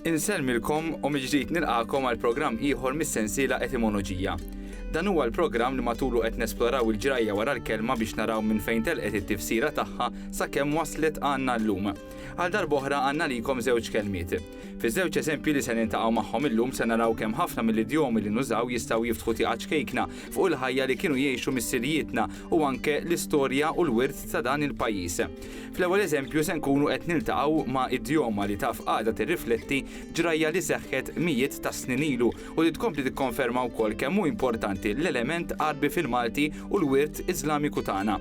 Insellmilkom u mill-ġdid nilqakom għal programm ieħor mis-sensiela Etimoloġija. Dan huwa l-programm li matulu qed nesploraw il-ġrajja wara l-kelma biex naraw minn fejn telqet it-tifsira tagħha sakemm waslet għandna llum. Għal darb'oħra għandna likom żewġ kelmiet. Fiż-żewġ eżempji li se niltaqgħu magħhom illum se naraw kemm ħafna mill-idjomi li nużaw jistgħu jiftħu tieqa' ċkejkna fuq il-ħajja li kienu jgħixu missirijietna u anke l-istorja u l-wirt ta' dan il-pajjiż. Fl-ewwel eżempju se nkunu qed niltaqgħu ma' idjoma li taf għadha tirrifletti ġrajja li seħħet mijiet ta' snin ilu u li tkompli tikkonferma wkoll kemm hu importanti l-element qarbi fil-Malti u l-wirt Iżlamiku tagħna.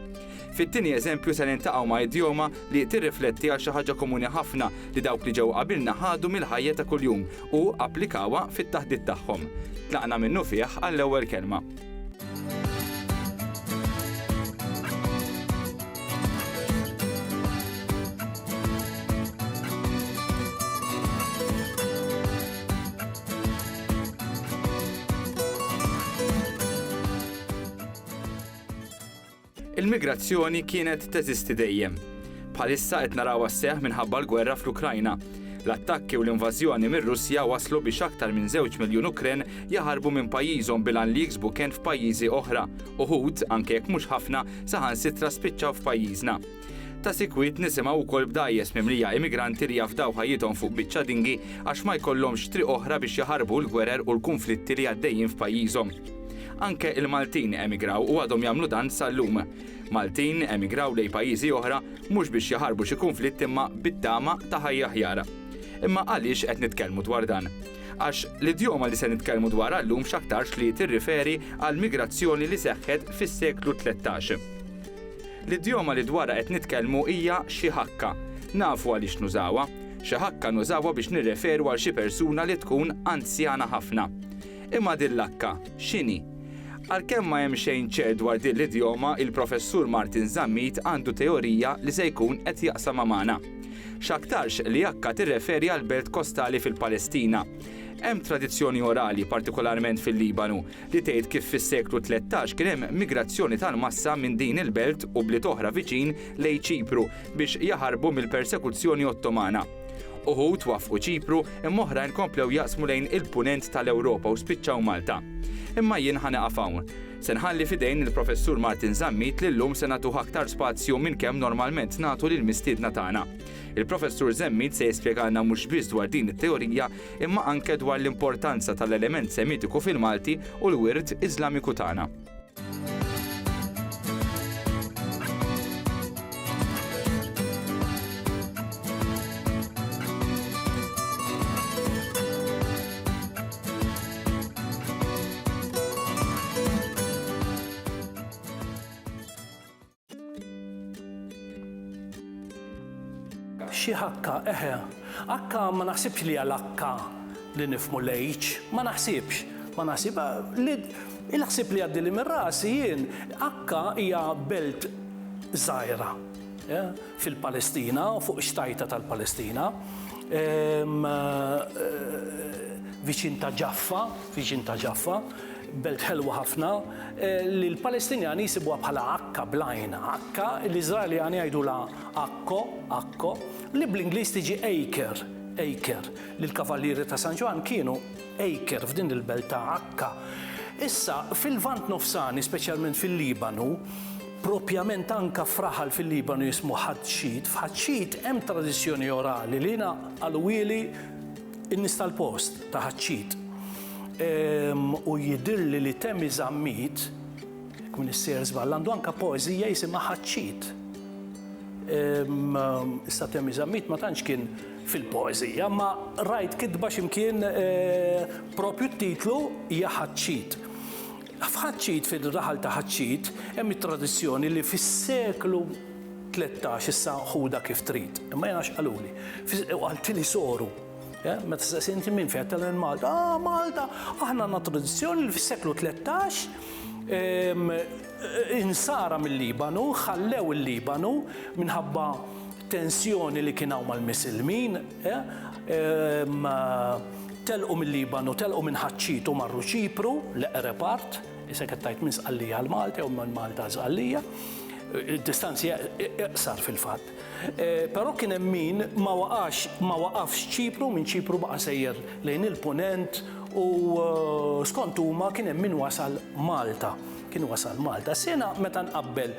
Fit-tieni eżempju se niltaqgħu ma' idjoma li tirrifletti għal xi ħaġa komuni ħafna li dawk li ġew qabilna ħadu mill-ħajja ta' kuljum u applikawha fit-taħdiet tagħhom. Tlaqna minnu fih għall-ewwel kelma. Il-migrazzjoni kienet teżisti dejjem. Bħalissa qed narawha sseħħ minħabba l-gwerra fl-Ukrajna. L-attakki u l-invażjoni mir-Russja waslu biex aktar minn 2 miljun Ukren jaħarbu minn pajjiżhom bilan li jiksbu kien f'pajjiżi oħra. Uħud, anke jekk mhux ħafna, saħansitra spiċċaw f'pajjiżna. Ta' sikwit nisimgħu wkoll bdajjes mimlija immigranti li jafdaw ħajjithom fuq biċċa dingi għax ma jkollhomx triq oħra biex jaħarbu l-gwerer u l-konflitti li għaddejjin f'pajjiżhom. Anke il-Maltin emigraw u għadhom jagħmlu dan sal-lum. Maltin emigraw lejn pajjiżi oħra mhux biex jaħarbu xi konflitt imma bit-tama ta' ħajja ħjara. Imma għaliex qed nitkellmu dwar dan? Għax l-idjoma li se nitkellmu dwarha llum x'aktarx li tirriferi għal migrazzjoni li seħħet fis-seklu 13. L-idjoma li dwarha qed nitkellmu hija xi ħakka. Nafu għaliex nużawha. Xi ħakka nużawha biex nirreferu għal xi persuna li tkun anzjana ħafna. Imma din l-hakka x'inhi? Għalkemm ma hemm xejn ċer dwar din l-idjoma, il-professur Martin Zammit għandu teorija li se jkun qed jaqsam magħna. X'aktarx li hakka tirreferi għal belt kostali fil-Palestina. Hemm tradizzjoni orali, partikolarment fil-Libanu, li tgħid kif fis-seklu 13 kien hemm migrazzjoni tal-massa minn din il-belt u bliet oħra viċin lejn Ċipru biex jaħarbu mill-persekuzzjoni Ottomana. Uħud wafqu Ċipru imma oħrajn komplew jaqsmu lejn il-punent tal-Ewropa u spiċċaw Malta. Imma jien ħaneqaf hawn. Se nħalli fidejn il-professur Martin Zammit li llum se nagħtuh aktar spazju minn kemm normalment nagħtu lill-mistiedna tagħna. Il-professur Zammit se jispjegalna mhux biss dwar din it-teorija imma anke dwar l-importanza tal-element semitiku fil-Malti u l-wirt Iżlamiku tagħna. Xi ħakka, hakka ma naħsibx li għal hakka li nifmu l-ejġ, ma naħsib il-ħsib li għaddi li minn rasi jien, hakka hija belt żgħira fil-Palestina, fuq xtajta tal-Palestina, viċin ta' Ġaffa, belt ħelwa ħafna, li l-Palestinjani jisibuha bħala hakka blajn, hakka l-Iżraeljani jgħidula akko, li bl-Ingliż tiġi acre, li l-kavallieri ta' San Ġwan kienu acre f'din il-belt ta' Akka. Issa fil-Lvant Nofsani, speċjalment fil-Libanu, propjament anke f'raħal fil-Libanu jismu ħadxit, f'ħadxit hemm tradizzjoni orali li jiena għalwieli in-nies tal-post ta' ħadxit. U jidhirli li Temmi Zammit, kun is-ser żball, għandu anke poeżija jisimha ħadxit. Issa Temmi Zammit ma tantx kien fil-poeżija, ma rajt kitba x'imkien propju t-titlu hija ħadxit. F'ħadxit fil-raħal ta' ħadxit hemm it-tradizzjoni li fis-seklu 13 issa ħuda kif trid. Imma jiena x'qaluli. Qaltili soru. Meta saqsinti minn fejn tal Malta. Malta, aħna għandna tradizzjoni li fis-seklu 13 insara mill-Libanu, ħallew il-Libanu minħabba tensjoni li kien hawn mal-Misilmin, telqu mill-Libanu, telqu minn ħadxit u marru Ċipru, l-eqreb part, issa qed tajt minn Sqallija l-Malta u minn Malta Sqallija, distanzi iqsar fil-fatt. Però kien hemm min ma waqafx Ċipru, minn Ċipru baqa' sejjer lejn il-punent u skont huma kien hemm min wasal Malta. Sena meta nqabbel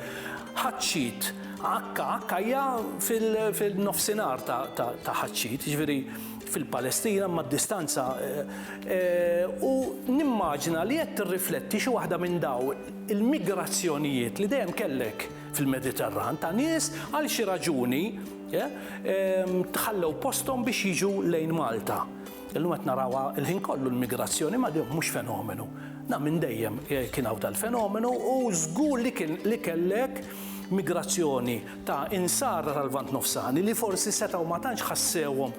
ħaċċit Akka hija fil-nofsinhar ta' ħaċċit, jiġifieri fil-Palestina ma' distanza u nimmaġina li qed tirrifletti xi waħda minn daw il-migrazzjonijiet li dejjem kellek fil-Mediterran ta' nies għal xi raġuni tħallew posthom biex jiġu lejn Malta. Illum qed narawha il-ħin kollu l-migrazzjoni ma dejjem mhux fenomenu. Minn dejjem kien hawn tal-fenomenu u żgur li kellek migrazzjoni ta' insara tal-Lvant Nofsani li forsi setgħu ma tantx ħassewhom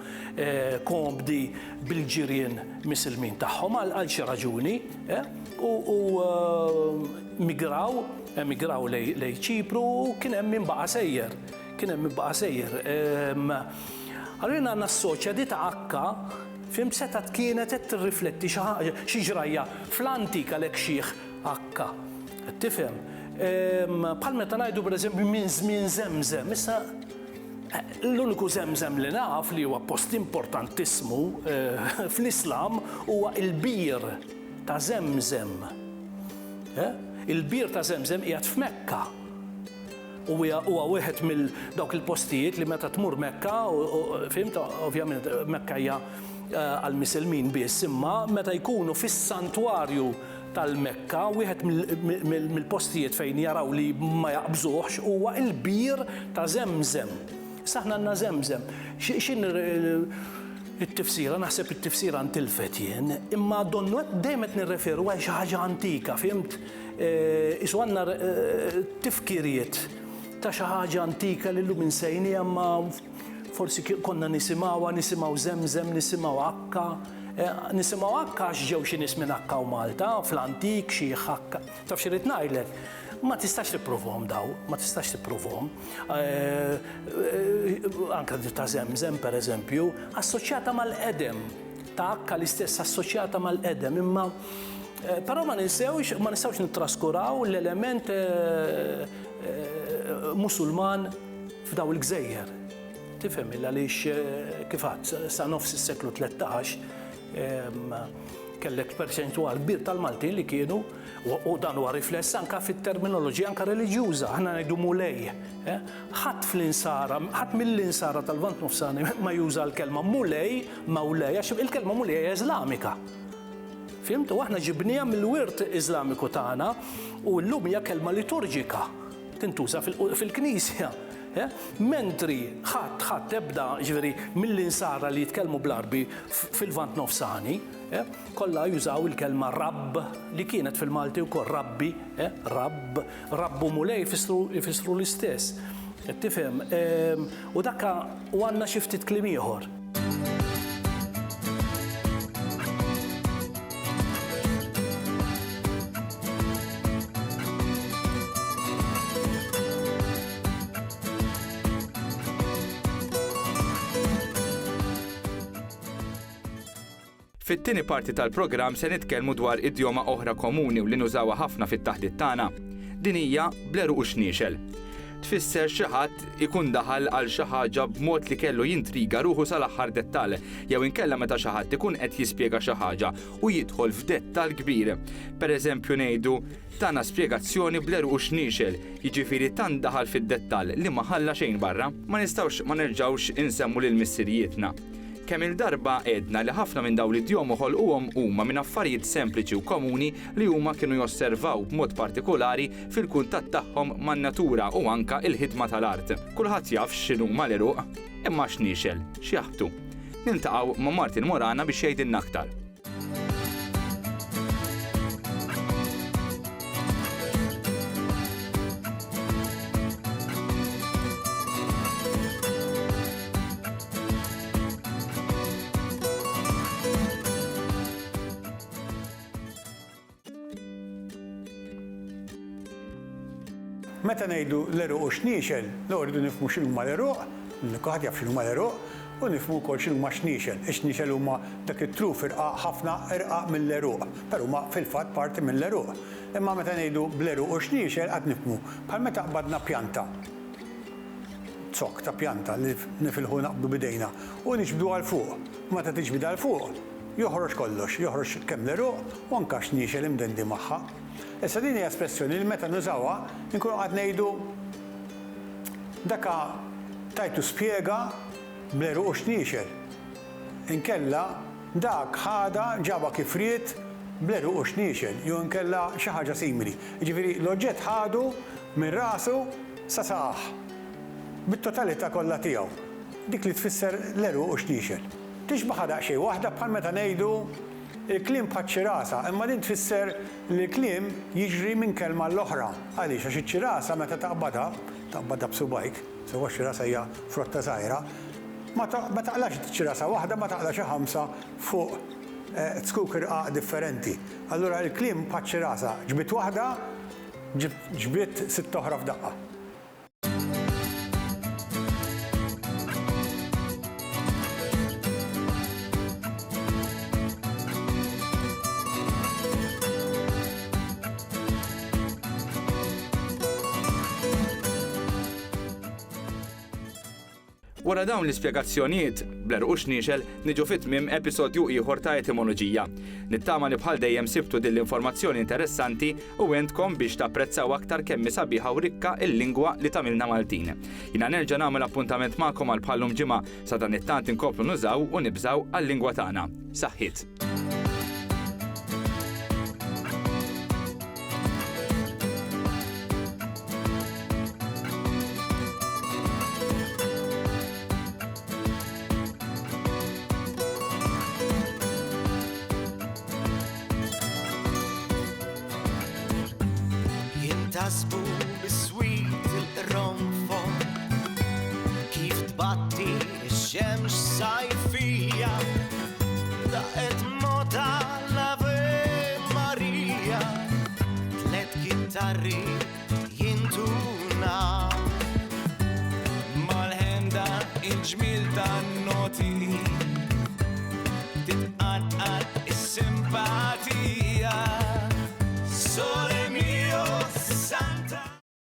kompdi bil-ġirien misilmin tagħhom għal xi raġuni u migraw lejn Ċipru u kien hemm min baqa' sejjer. Allura nassoċja di ta' Akka fim setat kienet qed tirrifletti xi ħaġa xi ġrajja fl-antika lek xieħ Akka. Tifhem? Bħal meta ngħidu pereżempju minn żmien Żemżem, issa l-uniku Żemżem li naf li huwa post importantissimu fl-Islam huwa il-bir ta' Żemżem. Il-bir ta' Żemżem qiegħed f'Mekka. U huwa wieħed mill dawk il-postijiet li meta tmur Mekka, fimt, ovvjament Mekka hija għall-Misilmin biss, imma meta jkunu fis-santwarju tal-Mekka, wieħed mill-postijiet fejn jaraw li ma jaqbżuhx huwa il-bir ta' Żemżem. Saħna għandna Żemżem. X'in it-tifsira, naħseb it-tifsira ntilfet jien, imma donnu dejjem qed nirreferu għal xi ħaġa antika, fimt? Isu għandna tifkiriet ta' xi ħaġa antika li llum insejni imma forsi konna nisimgħu Żemżem, nisimgħu Akka. Nisimgħu Akka għax ġew xi nies minn Akka u Malta, fl-antik xi Akka. Taf xi rid ngħidlek, ma tistax tipprovhom daw, ma tistax tipprovhom. Anke ta' Żemżem pereżempju, assoċjata mal-qedem, ta' Akka l-istess assoċjata mal-qedem, imma però ma nistgħux nittraskuraw l-element Musulman f'daw il-Gżejjer. Tifhem għaliex kif għadd sa nofs is-seklu 13 kellek perċentwal kbir tal-Maltin li kienu u dan huwa rifless anke fit-terminoloġija anke reliġjuża, aħna ngħidu mulej. Ħadd mill-insara tal-Lvant Nofsani ma juża l-kelma mulej, mawlej, għax il-kelma mulej hija Iżlamika. Fimtu, aħna ġibnija mill-wirt Iżlamiku tagħna u llum hija kelma liturġika tintuża fil-Knisja. Mentri ħadd ebda ġifieri mill-insara li jitkellmu bl-Arbi fil-Lvant Nofsani, kollha jużaw il-kelma Rabb li kienet fil-Malti wkoll Rabbi, Rabb u mulej jfissru l-istess. Tifhem? U dakka għandna xi ftit kliem ieħor. Fit-tieni parti tal-programm se nitkellmu dwar idjoma oħra komuni u li nużawha ħafna fit-taħdit tagħna. Din hija bleruq u xniexel. Tfisser xi ħadd ikun daħal għal xi ħaġa b'mod li kellu jintriga ruħu sal-aħħar dettall, jew inkella meta xi ħadd ikun qed jispjega xi ħaġa u jidħol f'dettall kbir. Pereżempju ngħidu tagħna spjegazzjoni bleruq u xniexel, jiġifieri tant daħal fid-dettall li ma ħalla xejn barra, ma nistgħux ma nerġgħux insemmu lil missirijietna. Kemm il-darba għedna li ħafna minn dawn l-idjomi ħolquhom huma minn affarijiet sempliċi u komuni li huma kienu josservaw b'mod partikolari fil-kuntatt tagħhom man-natura u anke il-ħidma tal-art. Kulħadd jaf x'inhuma l-eruq, imma x'niexel, x'jaħbtu. Niltaqgħu ma' Martin Morana biex jgħidilna aktar. Meta ngħidu l-eruq u xniexel, l-għordu nifhmu x'inhuma l-eruq, l-kulħadd jaf x'inhuma l-eruq, u nifhmu wkoll x'inhuma xniexel. Ix-xniexel huma dak it-truf ħafna irqaq mill-eruq, però huma fil-fatt parti mill-eruq. Imma meta ngħidu bleru u xniexel qed nifhmu bħal meta qbadna pjanta. Zokk ta' pjanta li nifilħu naqbdu bidejna u niġbdu għal fuq. Meta tiġbid għal fuq, joħroġ kollox, joħroġ kemm l-eruq u anke xniexel imdendi magħha. Issa din hija espressjoni li meta nużawha nkunu qed ngħidu daka tajtu spjega bleru u xniexel. Inkella dak ħada ġaba kif ried bleru u xniexel, jew inkella xi ħaġa simili. Jiġifieri l-oġġett ħadu minn rasu sa saqaħ. Bit-totalità kollha tiegħu. Dik li tfisser l-eru u xniexel. Tixbaħ daqsxejn waħda bħal meta ngħidu il-kliem bħaċ-ċirasa, imma din tfisser li l-kliem jiġri minn kelma l-oħra. Għaliex għax iċ-ċirasa meta taqbadha b'subajk, sewwa ċirasa hija frotta żgħira, ma taqlax ċirasa waħda, ma taqla xi ħamsa fuq skuk irqaq differenti. Allura l-kliem bħaċ-ċirasa ġbit waħda, ġbit sitt oħra f'daqqa. Wara dawn l-ispjegazzjonijiet bleru u xniexel niġu fit-tmiem episodju ieħor ta' etimoloġija. Nittama li bħal dejjem sibtu din l-informazzjoni interessanti u għandkom biex tapprezzaw aktar kemm sabiħa u rikka il-lingwa li tamilna Maltin. Jiena nerġa' nagħmel appuntament magħkom għal bħallum ġimgħa sa dan it-tant inkomplu nużaw u nibżaw għall-lingwa tagħna. Saħħit! Tasbu bis-swit il-ronfon kif tbatti x-xemx sajfija daqet mota l-Ave Marija tlet kittarri jintuna mal-ħemda il-ġmil tan-noti titqanqal is-simpatija.